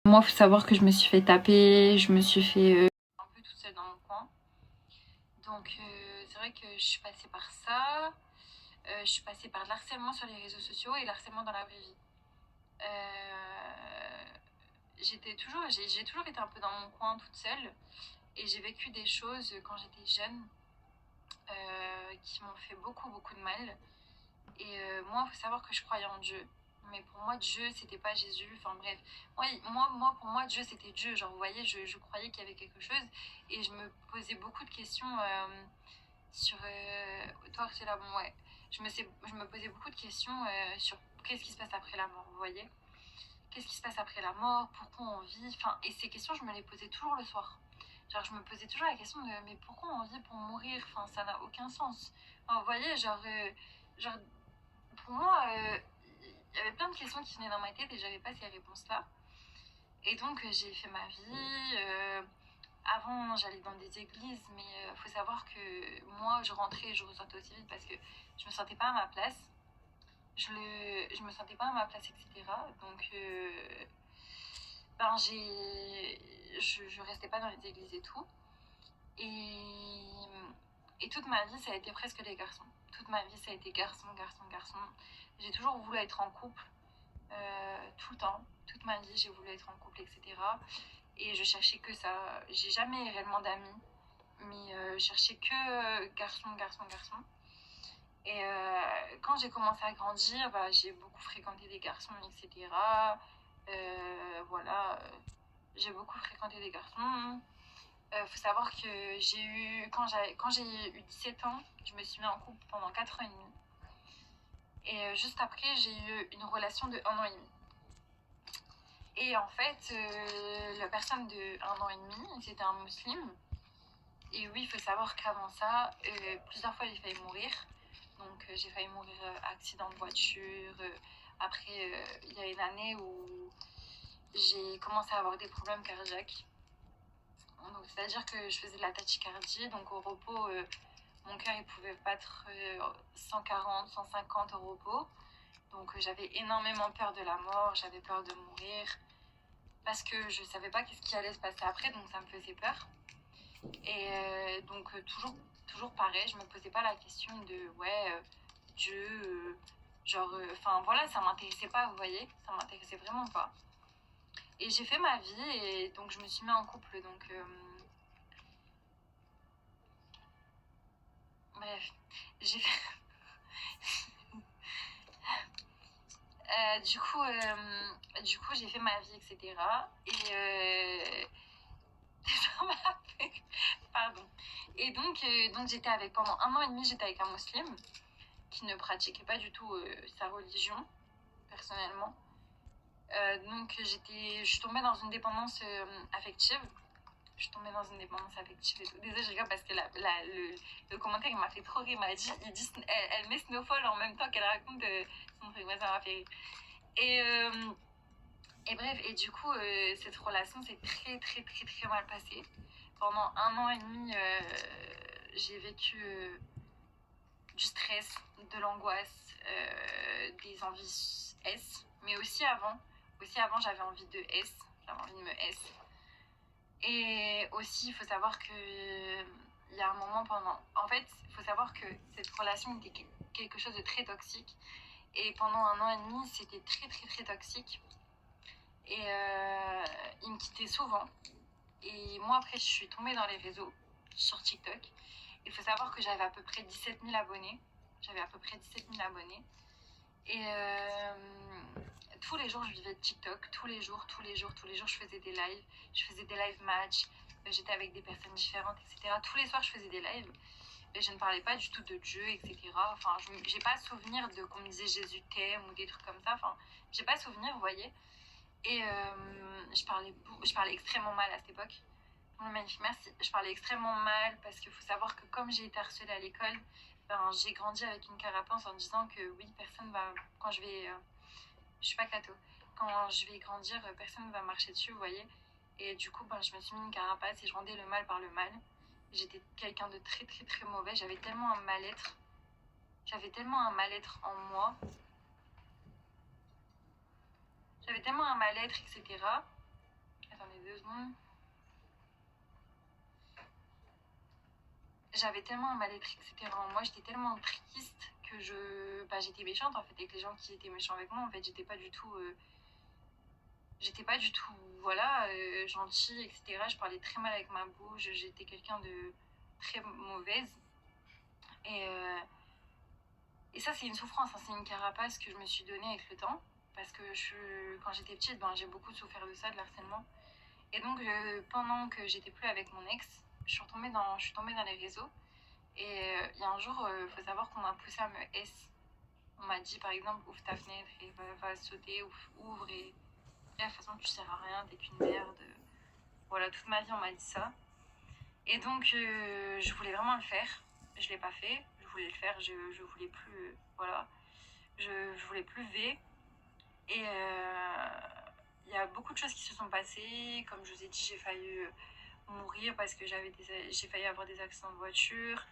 Moi, faut savoir que je me suis fait taper, je me suis fait un peu toute seule dans mon coin. Donc c'est vrai que je suis passée par ça. Je suis passée par l'harcèlement sur les réseaux sociaux et l'harcèlement dans la vraie vie. Euh, j'ai toujours été un peu dans mon coin toute seule et j'ai vécu des choses quand j'étais jeune qui m'ont fait beaucoup de mal. Et moi, il faut savoir que je croyais en Dieu. Mais pour moi, Dieu, c'était pas Jésus. Enfin bref. Pour moi, Dieu, c'était Dieu. Genre, vous voyez, je croyais qu'il y avait quelque chose. Et je me posais beaucoup de questions sur... toi, c'est là, bon, ouais. Je me posais beaucoup de questions sur qu'est-ce qui se passe après la mort, vous voyez. Qu'est-ce qui se passe après la mort, pourquoi on vit. Enfin, et ces questions, je me les posais toujours le soir. Genre, je me posais toujours la question de mais pourquoi on vit pour mourir. Enfin, ça n'a aucun sens. Enfin, vous voyez, genre pour moi, il y avait plein de questions qui venaient dans ma tête et j'avais pas ces réponses-là. Et donc, j'ai fait ma vie. Avant, j'allais dans des églises, mais faut savoir que moi, je rentrais et je ressortais aussi vite parce que je me sentais pas à ma place. Je me sentais pas à ma place, etc. Donc, ben, je restais pas dans les églises et tout. Et, et toute ma vie, ça a été presque des garçons. Toute ma vie, ça a été garçon, garçon, garçon. J'ai toujours voulu être en couple, tout le temps. Toute ma vie, j'ai voulu être en couple, etc. Et je cherchais que ça. J'ai jamais réellement d'amis, mais je cherchais que garçon, garçon, garçon. Et quand j'ai commencé à grandir, bah, j'ai beaucoup fréquenté des garçons, etc. Voilà, j'ai beaucoup fréquenté des garçons. Faut savoir que quand j'ai eu 17 ans, je me suis mis en couple pendant 4 ans et demi. Et juste après, j'ai eu une relation de 1 an et demi. Et en fait, la personne de 1 an et demi, c'était un musulman. Et oui, il faut savoir qu'avant ça, plusieurs fois, j'ai failli mourir. Donc, j'ai failli mourir accident de voiture. Après, il y a une année où j'ai commencé à avoir des problèmes cardiaques. Donc, c'est-à-dire que je faisais de la tachycardie. Donc, au repos, mon cœur, il pouvait battre 140, 150 au repos. Donc, j'avais énormément peur de la mort. J'avais peur de mourir. Parce que je savais pas qu'est-ce qui allait se passer après. Donc, ça me faisait peur. Et donc, toujours pareil, je me posais pas la question de ouais, Dieu, genre, enfin voilà, ça m'intéressait pas, vous voyez, ça m'intéressait vraiment pas. Et j'ai fait ma vie et donc je me suis mis en couple, donc bref, j'ai fait. Du coup, j'ai fait ma vie, etc. Et pardon. Et donc j'étais avec pendant 1 an et demi, j'étais avec un musulman qui ne pratiquait pas du tout sa religion personnellement. Donc je suis tombée dans une dépendance affective. Je suis tombée dans une dépendance affective et tout. Désolée, je rigole parce que le commentaire il m'a fait trop rire. Il dit, elle met Snowfall en même temps qu'elle raconte son truc. Ouais, ça m'a fait rire. Et bref, et du coup, cette relation s'est très mal passée. Pendant 1 an et demi, j'ai vécu du stress, de l'angoisse, des envies S. Mais aussi avant, j'avais envie de S. J'avais envie de me S. Et aussi, il faut savoir que il y a un moment pendant... En fait, il faut savoir que cette relation était quelque chose de très toxique. Et pendant 1 an et demi, c'était très toxique. Et il me quittait souvent. Et moi, après, je suis tombée dans les réseaux, sur TikTok. Il faut savoir que j'avais à peu près 17 000 abonnés. Et tous les jours, je vivais de TikTok. Tous les jours, je faisais des lives. Je faisais des live match. J'étais avec des personnes différentes, etc. Tous les soirs, je faisais des lives. Et je ne parlais pas du tout de Dieu, etc. Enfin, j'ai pas souvenir de qu'on me disait Jésus t'aime ou des trucs comme ça. Enfin, j'ai pas souvenir, vous voyez. Et je parlais extrêmement mal à cette époque. Magnifique, merci. Je parlais extrêmement mal parce qu'il faut savoir que comme j'ai été harcelée à l'école, ben, j'ai grandi avec une carapace en disant que oui, personne va... Quand je vais... je suis pas catho. Quand je vais grandir, personne ne va marcher dessus, vous voyez. Et du coup, ben, je me suis mis une carapace et je rendais le mal par le mal. J'étais quelqu'un de très mauvais. J'avais tellement un mal-être. En moi. J'avais tellement un mal-être, etc. 2 secondes. J'avais tellement un mal-être, etc. Moi, j'étais tellement triste que j'étais méchante en fait avec les gens qui étaient méchants avec moi. En fait, j'étais pas du tout, voilà, gentille, etc. Je parlais très mal avec ma bouche. J'étais quelqu'un de très mauvaise. Et ça, c'est une souffrance, hein, c'est une carapace que je me suis donnée avec le temps. Parce que quand j'étais petite, j'ai beaucoup souffert de ça, de l'harcèlement. Et donc, pendant que j'étais plus avec mon ex, je suis tombée dans les réseaux. Et il y a un jour, faut savoir qu'on m'a poussée à me S. On m'a dit, par exemple, ouvre ta fenêtre et va sauter, ouvre et... Bref, de toute façon, tu sers à rien, t'es qu'une merde. Voilà, toute ma vie, on m'a dit ça. Et donc, je voulais vraiment le faire. Je l'ai pas fait. Je voulais le faire. Je voulais plus... voilà. Je voulais plus V. Et il y a beaucoup de choses qui se sont passées. Comme je vous ai dit, j'ai failli mourir parce que j'ai failli avoir des accidents de voiture.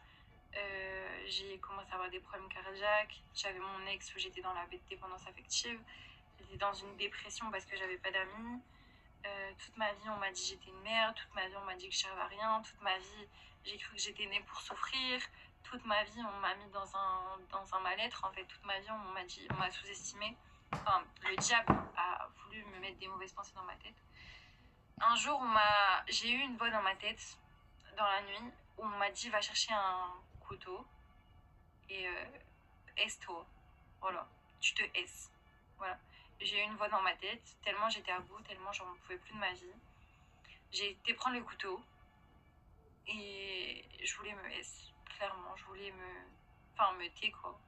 J'ai commencé à avoir des problèmes cardiaques. J'avais mon ex où j'étais dans la dépendance affective. J'étais dans une dépression parce que j'avais pas d'amis. Toute ma vie, on m'a dit que j'étais une merde. Toute ma vie, on m'a dit que je servais à rien. Toute ma vie, j'ai cru que j'étais née pour souffrir. Toute ma vie, on m'a mis dans un mal-être. En fait, toute ma vie, on m'a sous-estimée. Enfin, le diable a voulu me mettre des mauvaises pensées dans ma tête. Un jour, j'ai eu une voix dans ma tête, dans la nuit, où on m'a dit va chercher un couteau et S-toi. Voilà, tu te S. Voilà. J'ai eu une voix dans ma tête, tellement j'étais à bout, tellement j'en pouvais plus de ma vie. J'ai été prendre le couteau et je voulais me S, clairement. Je voulais me T, quoi.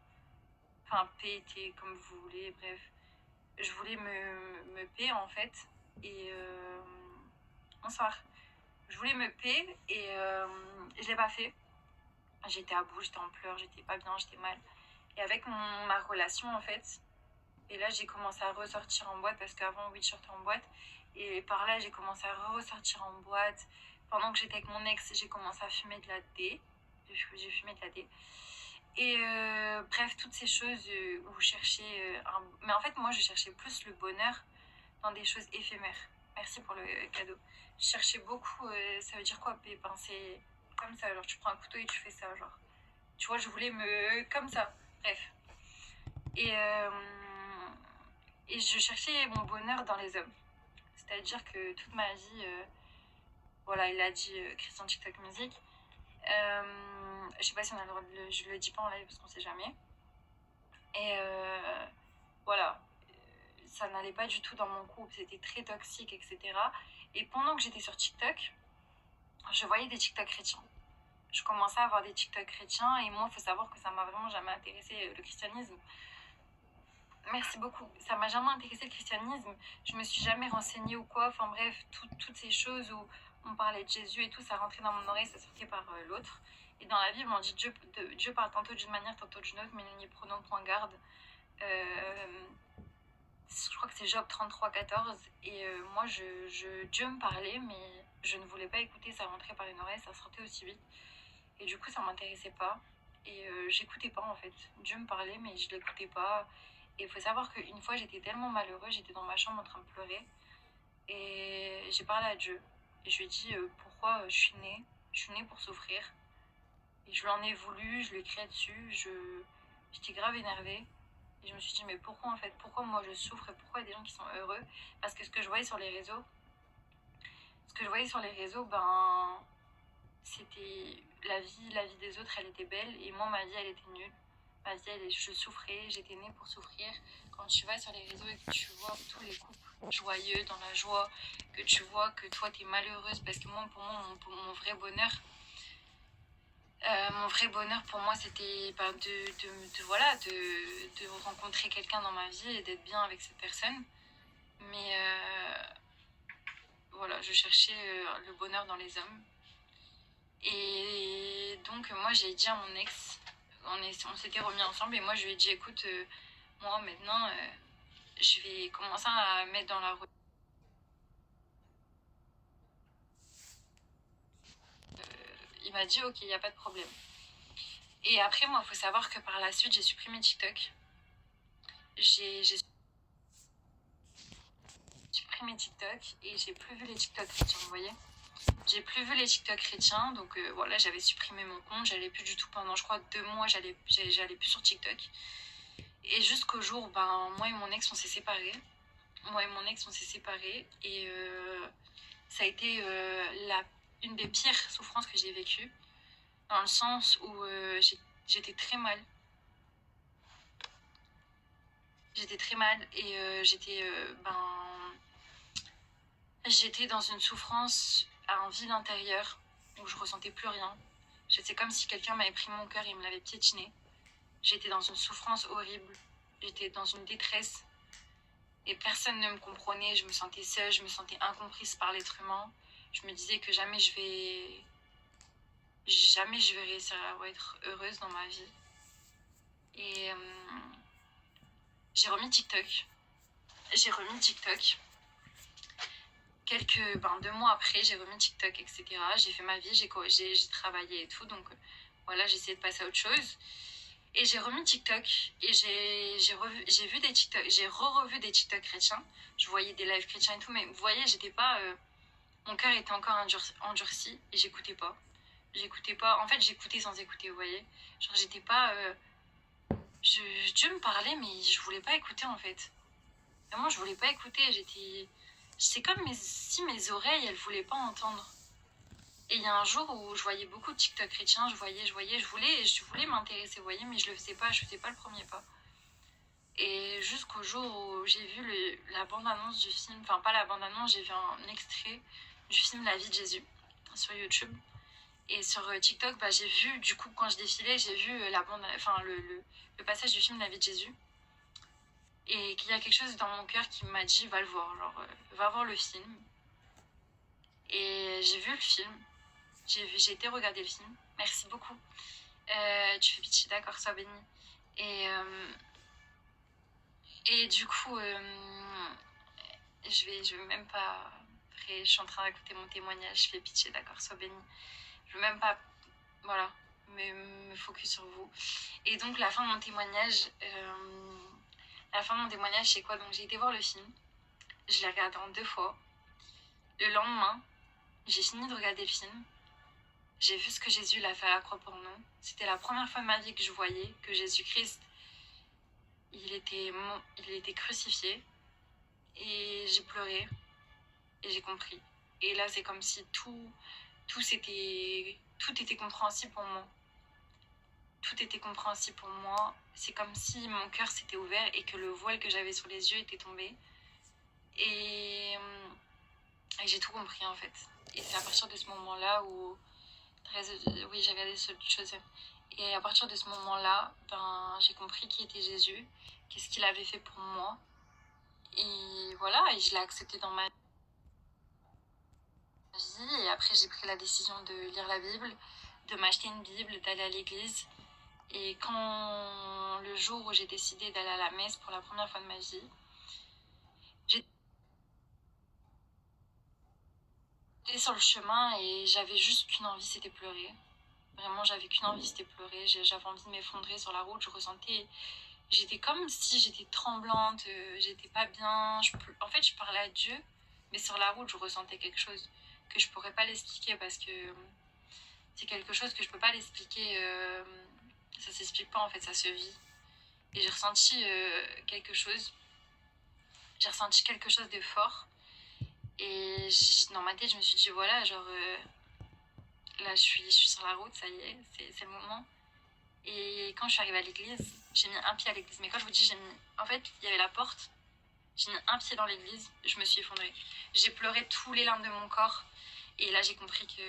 Enfin, P, T, comme vous voulez, bref. Je voulais me P, en fait. Et bonsoir. Je voulais me P et je l'ai pas fait. J'étais à bout, j'étais en pleurs, j'étais pas bien, j'étais mal. Et avec ma relation, en fait, et là, j'ai commencé à ressortir en boîte parce qu'avant, oui, je sortais en boîte. Et par là, j'ai commencé à ressortir en boîte. Pendant que j'étais avec mon ex, j'ai commencé à fumer de la D. J'ai fumé de la D. Et bref, toutes ces choses où je cherchais... Mais en fait, moi, je cherchais plus le bonheur dans des choses éphémères. Merci pour le cadeau. Je cherchais beaucoup... ça veut dire quoi, Pépin? C'est comme ça, genre tu prends un couteau et tu fais ça, genre. Tu vois, je voulais comme ça. Bref. Et je cherchais mon bonheur dans les hommes. C'est-à-dire que toute ma vie, voilà, il a dit Christian TikTok Music. Je sais pas si on a le droit je le dis pas en live parce qu'on sait jamais. Et voilà, ça n'allait pas du tout dans mon couple, c'était très toxique, etc. Et pendant que j'étais sur TikTok, je voyais des TikTok chrétiens. Je commençais à avoir des TikTok chrétiens et moi, il faut savoir que ça m'a vraiment jamais intéressé le christianisme. Merci beaucoup. Ça m'a jamais intéressé le christianisme. Je me suis jamais renseignée ou quoi. Enfin bref, toutes ces choses où on parlait de Jésus et tout, ça rentrait dans mon oreille, ça sortait par l'autre. Et dans la Bible, on dit Dieu parle tantôt d'une manière, tantôt d'une autre, mais nous n'y prenons point garde. Je crois que c'est Job 33,14. Et moi, Dieu me parlait, mais je ne voulais pas écouter. Ça rentrait par une oreille, ça sortait aussi vite. Et du coup, ça m'intéressait pas. Et j'écoutais pas en fait. Dieu me parlait, mais je l'écoutais pas. Et il faut savoir qu'une fois, j'étais tellement malheureuse, j'étais dans ma chambre en train de pleurer. Et j'ai parlé à Dieu. Et je lui ai dit pourquoi je suis née pour souffrir. Et je lui en ai voulu, je lui ai crié dessus, j'étais grave énervée. Et je me suis dit, mais pourquoi en fait? Pourquoi moi je souffre et pourquoi il y a des gens qui sont heureux? Parce que ce que je voyais sur les réseaux, c'était la vie des autres, elle était belle. Et moi, ma vie, elle était nulle. Ma vie, je souffrais, j'étais née pour souffrir. Quand tu vas sur les réseaux et que tu vois tous les couples joyeux, dans la joie, que tu vois que toi, t'es malheureuse, parce que moi, pour moi, mon vrai bonheur, pour moi, c'était de rencontrer quelqu'un dans ma vie et d'être bien avec cette personne. Mais voilà, je cherchais le bonheur dans les hommes. Et donc, moi, j'ai dit à mon ex, on s'était remis ensemble, et moi, je lui ai dit, écoute, moi, maintenant, je vais commencer à mettre dans la route. Il m'a dit, ok, il n'y a pas de problème. Et après, moi, il faut savoir que par la suite, j'ai supprimé TikTok. J'ai supprimé supprimé TikTok et j'ai plus vu les TikTok chrétiens, vous voyez. J'ai plus vu les TikTok chrétiens, donc voilà, j'avais supprimé mon compte, j'allais plus du tout pendant, je crois, 2 mois, j'allais plus sur TikTok. Et jusqu'au jour, moi et mon ex, on s'est séparés. Et ça a été une des pires souffrances que j'ai vécues, dans le sens où j'étais très mal. J'étais très mal et j'étais dans une souffrance, un vide intérieur où je ressentais plus rien. C'est comme si quelqu'un m'avait pris mon cœur et me l'avait piétiné. J'étais dans une souffrance horrible. J'étais dans une détresse. Et personne ne me comprenait. Je me sentais seule, je me sentais incomprise par l'être humain. Je me disais que jamais je vais réussir à être heureuse dans ma vie. Et j'ai remis TikTok. Quelques 2 mois après, j'ai remis TikTok, etc. J'ai fait ma vie, j'ai travaillé et tout, donc voilà, j'ai essayé de passer à autre chose. Et j'ai remis TikTok et j'ai vu des TikTok, j'ai revu des TikTok chrétiens. Je voyais des lives chrétiens et tout, mais vous voyez, j'étais pas, mon cœur était encore endurci et j'écoutais pas. En fait, j'écoutais sans écouter, vous voyez. Genre, j'étais pas, Dieu me parlait, mais je voulais pas écouter en fait. Vraiment, je voulais pas écouter. C'est comme si mes oreilles, elles voulaient pas entendre. Et il y a un jour où je voyais beaucoup de TikTok chrétiens, je voulais m'intéresser, vous voyez, mais je faisais pas le premier pas. Et jusqu'au jour où j'ai vu la bande-annonce du film, enfin pas la bande-annonce, j'ai vu un extrait du film La vie de Jésus sur YouTube. Et sur TikTok, j'ai vu, du coup, quand je défilais, j'ai vu le passage du film La vie de Jésus. Et qu'il y a quelque chose dans mon cœur qui m'a dit, va le voir, genre, va voir le film. Et j'ai vu le film. J'ai été regarder le film. Merci beaucoup. Tu fais pitié, d'accord, sois béni. Et du coup, je vais même pas... Après, je suis en train d'écouter mon témoignage. Je fais pitié, d'accord, sois béni. Je veux même pas... Voilà, me focus sur vous. Et donc, la fin de mon témoignage... c'est quoi? Donc, j'ai été voir le film. Je l'ai regardé en 2 fois. Le lendemain, j'ai fini de regarder le film. J'ai vu ce que Jésus l'a fait à la croix pour nous. C'était la première fois de ma vie que je voyais que Jésus-Christ, il était crucifié. Et j'ai pleuré. Et j'ai compris. Et là, c'est comme si tout était compréhensible pour moi. Tout était compréhensible pour moi. C'est comme si mon cœur s'était ouvert et que le voile que j'avais sur les yeux était tombé. Et j'ai tout compris en fait. Et c'est à partir de ce moment-là où... Oui, j'ai regardé cette chose. Et à partir de ce moment-là, j'ai compris qui était Jésus, qu'est-ce qu'il avait fait pour moi. Et voilà, et je l'ai accepté dans ma vie. Et après, j'ai pris la décision de lire la Bible, de m'acheter une Bible, d'aller à l'église. Et quand le jour où j'ai décidé d'aller à la messe pour la première fois de ma vie, j'étais sur le chemin et j'avais juste qu'une envie, c'était pleurer. Vraiment, j'avais qu'une envie, c'était pleurer. J'avais envie de m'effondrer sur la route. J'étais comme si j'étais tremblante, j'étais pas bien. En fait, je parlais à Dieu, mais sur la route, je ressentais quelque chose que je pourrais pas l'expliquer parce que c'est quelque chose que je peux pas l'expliquer. Ça s'explique pas en fait, ça se vit. Et j'ai ressenti quelque chose. J'ai ressenti quelque chose de fort. Et dans ma tête, je me suis dit, voilà, genre, là, je suis sur la route, ça y est, c'est le moment. Et quand je suis arrivée à l'église, j'ai mis un pied à l'église. Mais quand je vous dis, en fait, il y avait la porte. J'ai mis un pied dans l'église, je me suis effondrée. J'ai pleuré tous les larmes de mon corps. Et là, j'ai compris que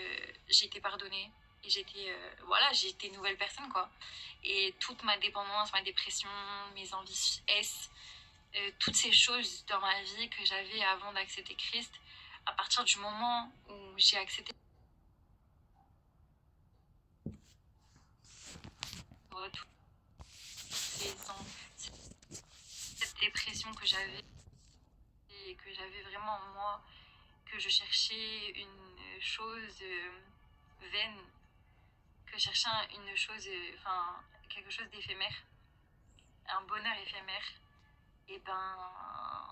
j'ai été pardonnée. Et j'ai été une nouvelle personne, quoi. Et toute ma dépendance, ma dépression, mes envies toutes ces choses dans ma vie que j'avais avant d'accepter Christ, à partir du moment où j'ai accepté cette dépression que j'avais et que j'avais vraiment en moi, que je cherchais une chose vaine, que je cherchais une chose, quelque chose d'éphémère, un bonheur éphémère, et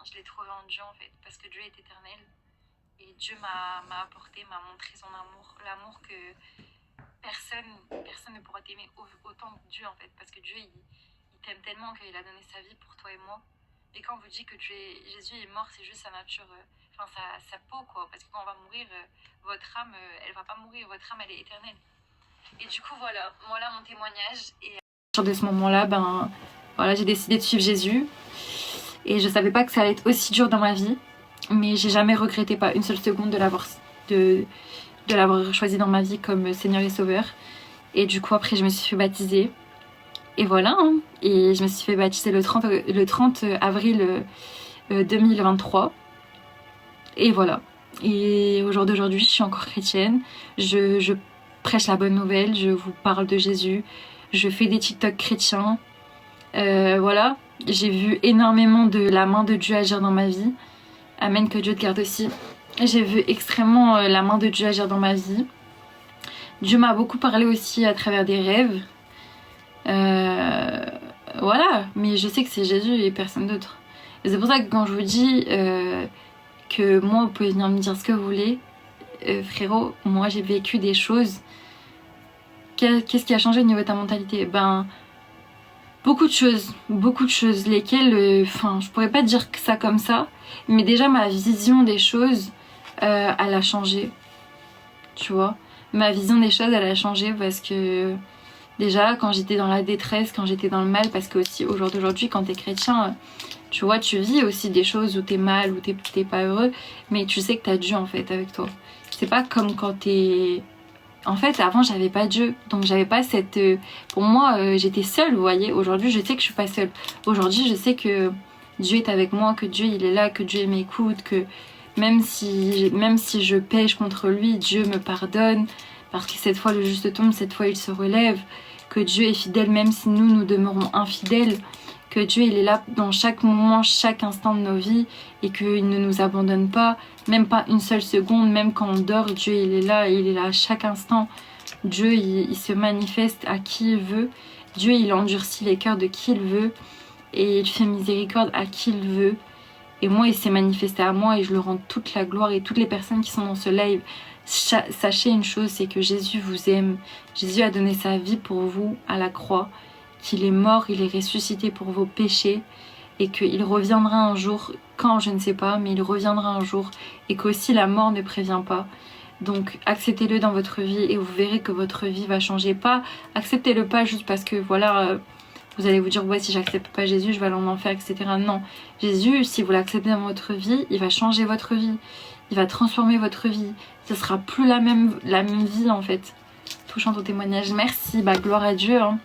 je l'ai trouvé en Dieu en fait, parce que Dieu est éternel. Et Dieu m'a apporté, m'a montré son amour, l'amour que personne ne pourra t'aimer autant que Dieu en fait, parce que Dieu il t'aime tellement qu'il a donné sa vie pour toi et moi. Et quand on vous dit que Jésus est mort, c'est juste sa nature, enfin sa peau quoi, parce que quand on va mourir, votre âme, elle va pas mourir, votre âme elle est éternelle. Et du coup voilà mon témoignage. Et à partir de ce moment-là, ben voilà, j'ai décidé de suivre Jésus. Et je savais pas que ça allait être aussi dur dans ma vie, mais j'ai jamais regretté pas une seule seconde de l'avoir choisi dans ma vie comme Seigneur et Sauveur. Et du coup après je me suis fait baptiser. Et voilà, hein. Et je me suis fait baptiser le 30 avril 2023. Et voilà. Et au jour d'aujourd'hui, je suis encore chrétienne. Je prêche la bonne nouvelle, je vous parle de Jésus. Je fais des TikTok chrétiens. Voilà. J'ai vu énormément de la main de Dieu agir dans ma vie. Amen, que Dieu te garde aussi. J'ai vu extrêmement la main de Dieu agir dans ma vie. Dieu m'a beaucoup parlé aussi à travers des rêves. Voilà, mais je sais que c'est Jésus et personne d'autre. Et c'est pour ça que quand je vous dis que moi, vous pouvez venir me dire ce que vous voulez, frérot, moi j'ai vécu des choses. Qu'est-ce qui a changé au niveau de ta mentalité? Ben, beaucoup de choses, lesquelles, enfin, je pourrais pas dire ça comme ça, mais déjà ma vision des choses, elle a changé, tu vois. Ma vision des choses, elle a changé parce que déjà, quand j'étais dans la détresse, quand j'étais dans le mal, parce que aussi au jour d'aujourd'hui, quand t'es chrétien, tu vois, tu vis aussi des choses où t'es mal, où t'es pas heureux, mais tu sais que t'as Dieu en fait avec toi. C'est pas comme quand t'es... En fait, avant, j'avais pas Dieu, donc j'avais pas cette... Pour moi, j'étais seule, vous voyez. Aujourd'hui, je sais que je suis pas seule. Aujourd'hui, je sais que Dieu est avec moi, que Dieu, il est là, que Dieu m'écoute, que même si je pêche contre lui, Dieu me pardonne, parce que cette fois, le juste tombe, cette fois, il se relève, que Dieu est fidèle, même si nous demeurons infidèles, que Dieu, il est là dans chaque moment, chaque instant de nos vies, et qu'il ne nous abandonne pas, même pas une seule seconde, même quand on dort, Dieu il est là à chaque instant. Dieu il se manifeste à qui il veut, Dieu il endurcit les cœurs de qui il veut, et il fait miséricorde à qui il veut. Et moi il s'est manifesté à moi et je le rends toute la gloire. Et toutes les personnes qui sont dans ce live, sachez une chose, c'est que Jésus vous aime. Jésus a donné sa vie pour vous à la croix, qu'il est mort, il est ressuscité pour vos péchés, et qu'il reviendra un jour, quand je ne sais pas, mais il reviendra un jour, et qu'aussi la mort ne prévient pas. Donc acceptez-le dans votre vie et vous verrez que votre vie va changer. Pas, acceptez-le pas juste parce que voilà, vous allez vous dire ouais, si j'accepte pas Jésus je vais aller en enfer, etc. Non, Jésus, si vous l'acceptez dans votre vie, il va changer votre vie, il va transformer votre vie. Ce sera plus la même vie en fait. Touchant au témoignage, merci, bah gloire à Dieu hein.